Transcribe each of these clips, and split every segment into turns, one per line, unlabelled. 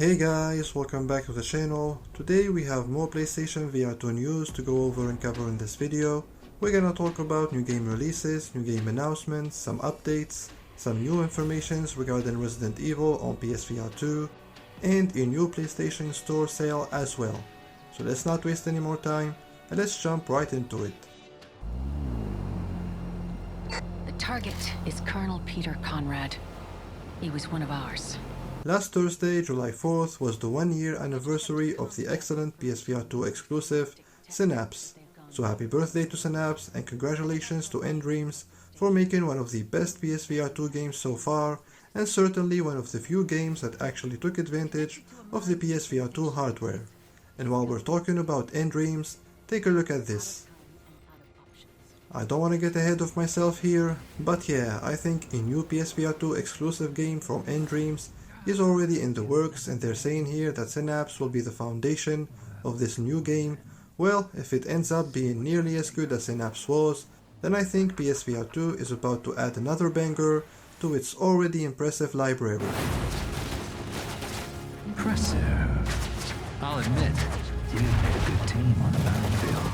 Hey guys, welcome back to the channel. Today we have more PlayStation VR2 news to go over and cover in this video. We're gonna talk about new game releases, new game announcements, some updates, some new informations regarding Resident Evil on PSVR2, and a new PlayStation Store sale as well. So let's not waste any more time and let's jump right into it.
The target is Colonel Peter Conrad. He was one of ours.
Last Thursday, July 4th, was the 1-year anniversary of the excellent PSVR2 exclusive Synapse. So happy birthday to Synapse and congratulations to Dreams for making one of the best PSVR2 games so far, and certainly one of the few games that actually took advantage of the PSVR2 hardware. And while we're talking about Dreams, take a look at this. I don't want to get ahead of myself here, but yeah, I think a new PSVR2 exclusive game from Dreams is already in the works, and they're saying here that Synapse will be the foundation of this new game. Well, if it ends up being nearly as good as Synapse was, then I think PSVR2 is about to add another banger to its already impressive library.
Impressive. I'll admit, you made a good team on the battlefield.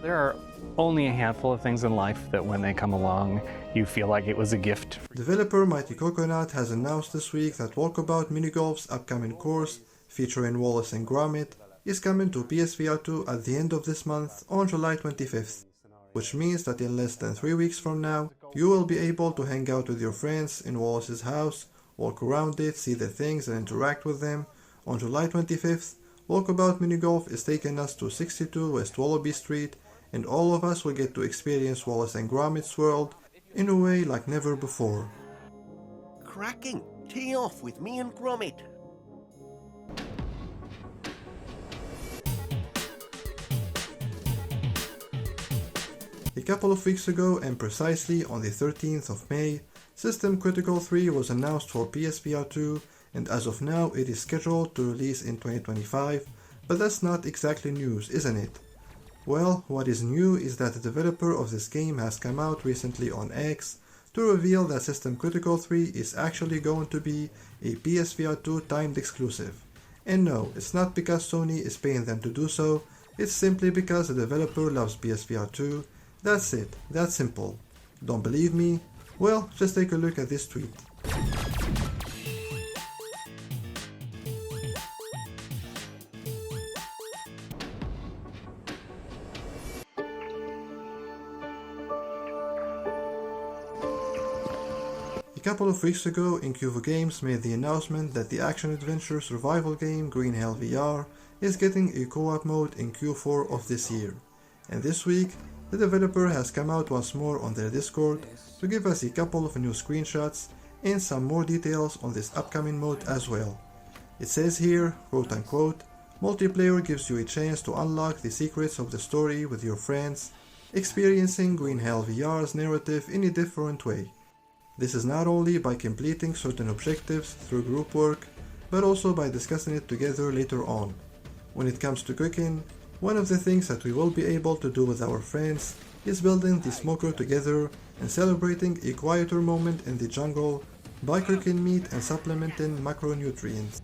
There are only a handful of things in life that when they come along, you feel like it was a gift.
Developer Mighty Coconut has announced this week that Walkabout Minigolf's upcoming course, featuring Wallace and Gromit, is coming to PSVR2 at the end of this month on July 25th, which means that in less than 3 weeks from now, you will be able to hang out with your friends in Wallace's house, walk around it, see the things and interact with them. On July 25th, Walkabout Minigolf is taking us to 62 West Wallaby Street, and all of us will get to experience Wallace and Gromit's world in a way like never before.
Cracking! Tee off with me and Gromit!
A couple of weeks ago, and precisely on the 13th of May, System Critical 3 was announced for PSVR2, and as of now it is scheduled to release in 2025, but that's not exactly news, isn't it? Well, what is new is that the developer of this game has come out recently on X to reveal that System Critical 3 is actually going to be a PSVR2 timed exclusive. And no, it's not because Sony is paying them to do so, it's simply because the developer loves PSVR2. That's it, that's simple. Don't believe me? Well, just take a look at this tweet. A couple of weeks ago, Incuvo Games made the announcement that the action-adventure survival game Green Hell VR is getting a co-op mode in Q4 of this year. And this week, the developer has come out once more on their Discord to give us a couple of new screenshots and some more details on this upcoming mode as well. It says here, quote unquote, multiplayer gives you a chance to unlock the secrets of the story with your friends, experiencing Green Hell VR's narrative in a different way. This is not only by completing certain objectives through group work, but also by discussing it together later on. When it comes to cooking, one of the things that we will be able to do with our friends is building the smoker together and celebrating a quieter moment in the jungle by cooking meat and supplementing macronutrients.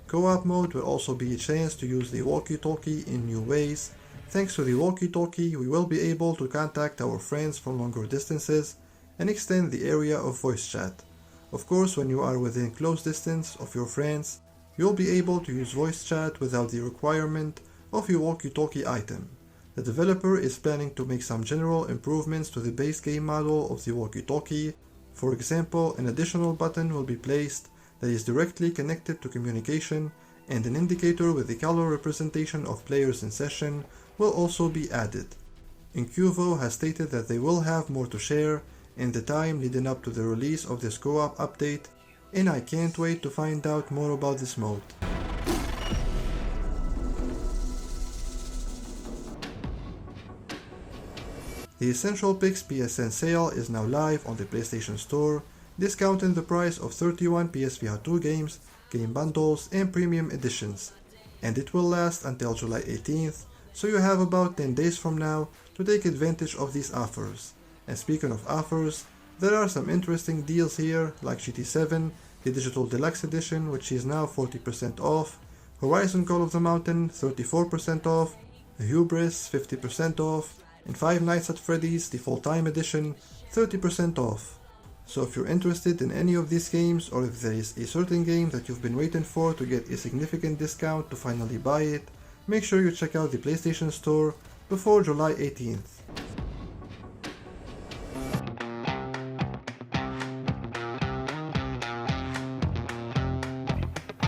Co-op mode will also be a chance to use the walkie-talkie in new ways. Thanks to the walkie-talkie, we will be able to contact our friends from longer distances and extend the area of voice chat. Of course, when you are within close distance of your friends, you'll be able to use voice chat without the requirement of a walkie-talkie item. The developer is planning to make some general improvements to the base game model of the walkie-talkie. For example, an additional button will be placed that is directly connected to communication, and an indicator with the color representation of players in session will also be added. Incuvo has stated that they will have more to share in the time leading up to the release of this co-op update, and I can't wait to find out more about this mode. The Essential Picks PSN sale is now live on the PlayStation Store, discounting the price of 31 PSVR2 games, game bundles and premium editions, and it will last until July 18th, so you have about 10 days from now to take advantage of these offers. And speaking of offers, There are some interesting deals here, like GT7, the Digital Deluxe Edition, which is now 40% off, Horizon Call of the Mountain 34% off, Hubris 50% off, and Five Nights at Freddy's, the Full-Time Edition, 30% off. So if you're interested in any of these games, or if there is a certain game that you've been waiting for to get a significant discount to finally buy it, make sure you check out the PlayStation Store before July 18th.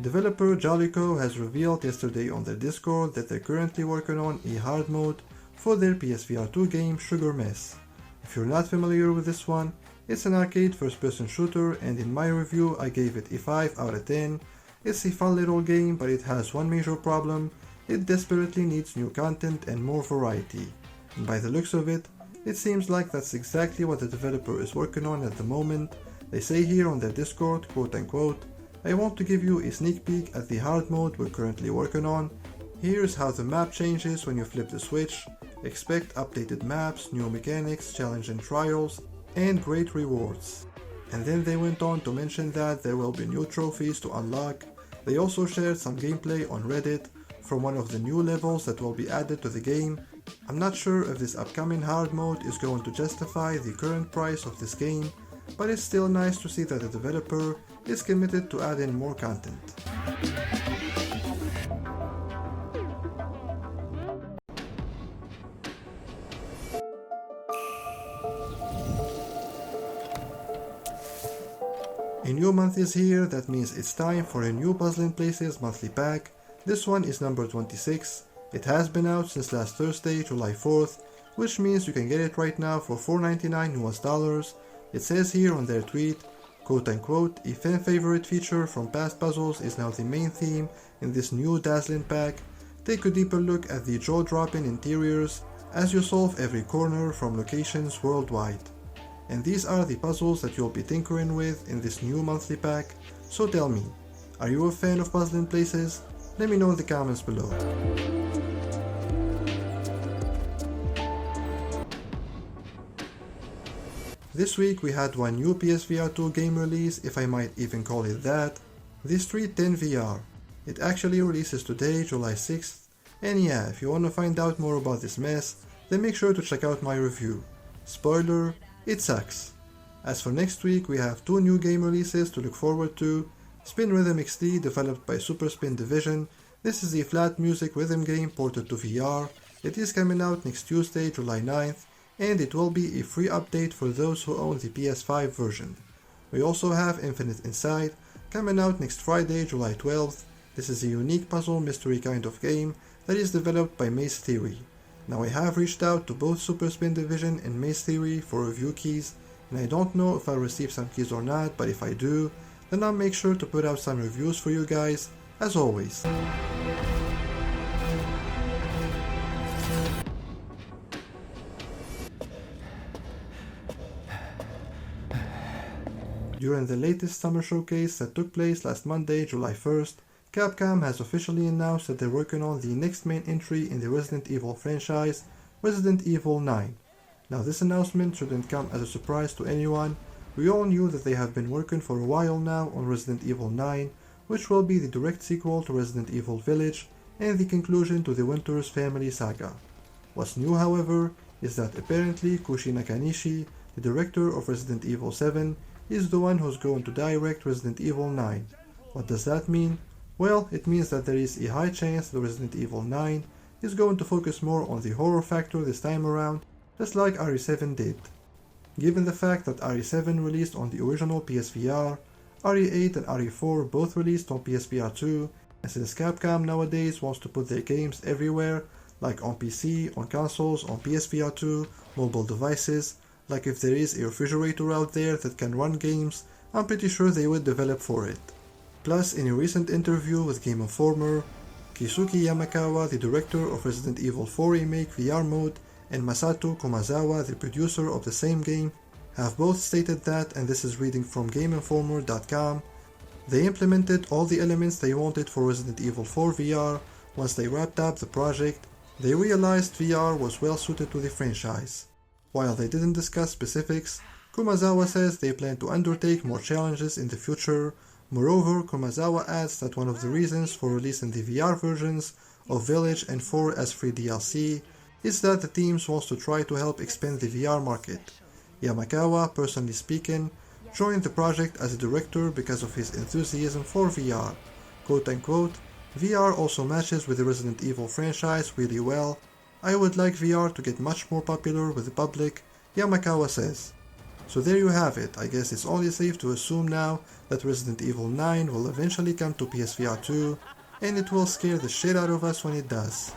Developer Jollyco has revealed yesterday on their Discord that they're currently working on a hard mode for their PSVR2 game Sugar Mess. If you're not familiar with this one, it's an arcade first-person shooter, and in my review I gave it a 5 out of 10. It's a fun little game, but it has one major problem: it desperately needs new content and more variety. And by the looks of it, it seems like that's exactly what the developer is working on at the moment. They say here on their Discord, quote unquote, "I want to give you a sneak peek at the hard mode we're currently working on. Here's how the map changes when you flip the switch. Expect updated maps, new mechanics, challenge and trials, and great rewards." And then they went on to mention that there will be new trophies to unlock. They also shared some gameplay on Reddit from one of the new levels that will be added to the game. I'm not sure if this upcoming hard mode is going to justify the current price of this game, but it's still nice to see that the developer is committed to adding more content. A new month is here. That means it's time for a new Puzzle in Places monthly pack. This one is number 26. It has been out since last Thursday, July 4th, which means you can get it right now for $4.99 US. It says here on their tweet, quote unquote, "A fan favorite feature from past puzzles is now the main theme in this new dazzling pack. Take a deeper look at the jaw-dropping interiors as you solve every corner from locations worldwide." And these are the puzzles that you'll be tinkering with in this new monthly pack. So tell me, are you a fan of Puzzle in Places? Let me know in the comments below. This week we had one new PSVR2 game release, if I might even call it that, the Street 10 VR. It actually releases today, July 6th, and yeah, if you want to find out more about this mess, then make sure to check out my review. Spoiler, it sucks. As for next week, we have two new game releases to look forward to. Spin Rhythm XD, developed by Super Spin Division. This is a flat music rhythm game ported to VR. It is coming out next Tuesday, July 9th, and it will be a free update for those who own the PS5 version. We also have Infinite Inside, coming out next Friday, July 12th. This is a unique puzzle mystery kind of game that is developed by Maze Theory. Now I have reached out to both Super Spin Division and Maze Theory for review keys, and I don't know if I'll receive some keys or not, but if I do, then I'll make sure to put out some reviews for you guys, as always. During the latest summer showcase that took place last Monday, July 1st, Capcom has officially announced that they're working on the next main entry in the Resident Evil franchise, Resident Evil 9. Now this announcement shouldn't come as a surprise to anyone. We all knew that they have been working for a while now on Resident Evil 9, which will be the direct sequel to Resident Evil Village and the conclusion to the Winters family saga. What's new, however, is that apparently Koshi Nakanishi, the director of Resident Evil 7, is the one who's going to direct Resident Evil 9. What does that mean? Well, it means that there is a high chance that Resident Evil 9 is going to focus more on the horror factor this time around, just like RE7 did. Given the fact that RE7 released on the original PSVR, RE8 and RE4 both released on PSVR2, and since Capcom nowadays wants to put their games everywhere, like on PC, on consoles, on PSVR2, mobile devices, like if there is a refrigerator out there that can run games, I'm pretty sure they would develop for it. Plus, in a recent interview with Game Informer, Keisuke Yamakawa, the director of Resident Evil 4 Remake VR mode, and Masato Komazawa, the producer of the same game, have both stated that, and this is reading from GameInformer.com, they implemented all the elements they wanted for Resident Evil 4 VR. Once they wrapped up the project, they realized VR was well suited to the franchise. While they didn't discuss specifics, Kumazawa says they plan to undertake more challenges in the future. Moreover, Kumazawa adds that one of the reasons for releasing the VR versions of Village and 4 as free DLC is that the teams wants to try to help expand the VR market. Yamakawa, personally speaking, joined the project as a director because of his enthusiasm for VR. Quote unquote, VR also matches with the Resident Evil franchise really well. I would like VR to get much more popular with the public, Yamakawa says. So there you have it. I guess it's only safe to assume now that Resident Evil 9 will eventually come to PSVR2, and it will scare the shit out of us when it does.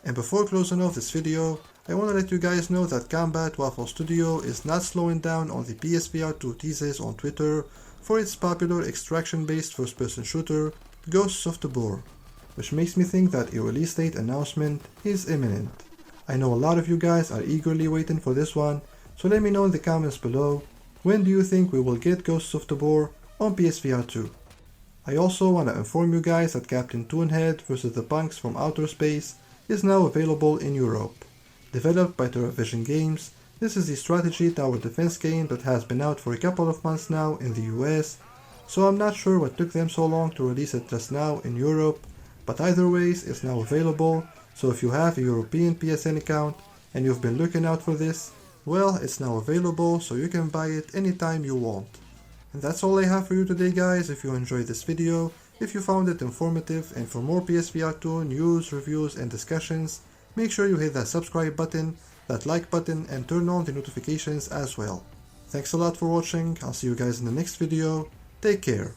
And before closing off this video, I want to let you guys know that Combat Waffle Studio is not slowing down on the PSVR2 Teases on Twitter for its popular extraction-based first-person shooter, Ghosts of Tabor, which makes me think that a release date announcement is imminent. I know a lot of you guys are eagerly waiting for this one, so let me know in the comments below, when do you think we will get Ghosts of Tabor on PSVR2? I also want to inform you guys that Captain Toonhead vs. the Punks from Outer Space is now available in Europe. Developed by TerraVision Games, this is the strategy tower defense game that has been out for a couple of months now in the US, so I'm not sure what took them so long to release it just now in Europe, but either ways it's now available, so if you have a European PSN account and you've been looking out for this, well, it's now available so you can buy it anytime you want. And that's all I have for you today guys. If you enjoyed this video, if you found it informative, and for more PSVR2 news, reviews and discussions, make sure you hit that subscribe button, that like button and turn on the notifications as well. Thanks a lot for watching, I'll see you guys in the next video, take care.